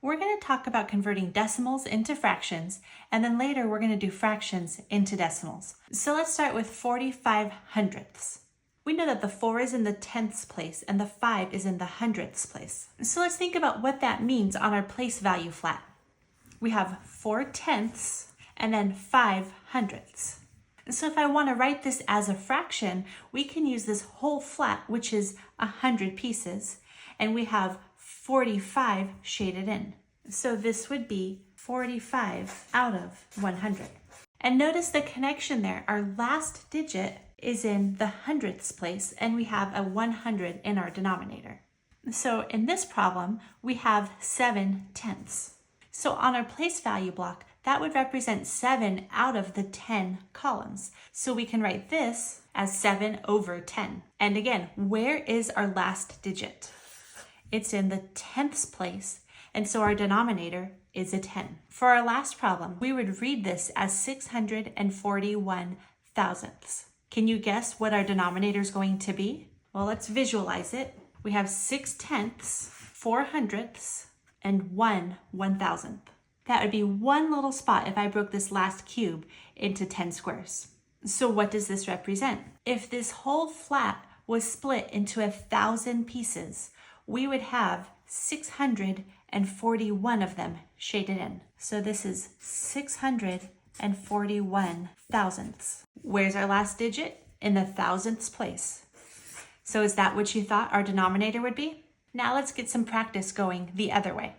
we're going to talk about converting decimals into fractions, and then later we're going to do fractions into decimals. So let's start with 45 hundredths. We know that the 4 is in the tenths place and the 5 is in the hundredths place. So let's think about what that means on our place value flat. We have 4 tenths and then 5 hundredths. So if I want to write this as a fraction, we can use this whole flat, which is 100 pieces, and we have 45 shaded in. So this would be 45 out of 100. And notice the connection there. Our last digit is in the hundredths place, and we have a 100 in our denominator. So in this problem, we have 7 tenths. So on our place value block, that would represent 7 out of the 10 columns. So we can write this as 7 over 10. And again, where is our last digit? It's in the tenths place, and so our denominator is a 10. For our last problem, we would read this as 641 thousandths. Can you guess what our denominator is going to be? Well, let's visualize it. We have 6 tenths, 4 hundredths, and 1 1,000th. That would be one little spot if I broke this last cube into 10 squares. So what does this represent? If this whole flat was split into 1,000 pieces, we would have 641 of them shaded in. So this is 641 thousandths. Where's our last digit? In the thousandths place. So is that what you thought our denominator would be? Now let's get some practice going the other way.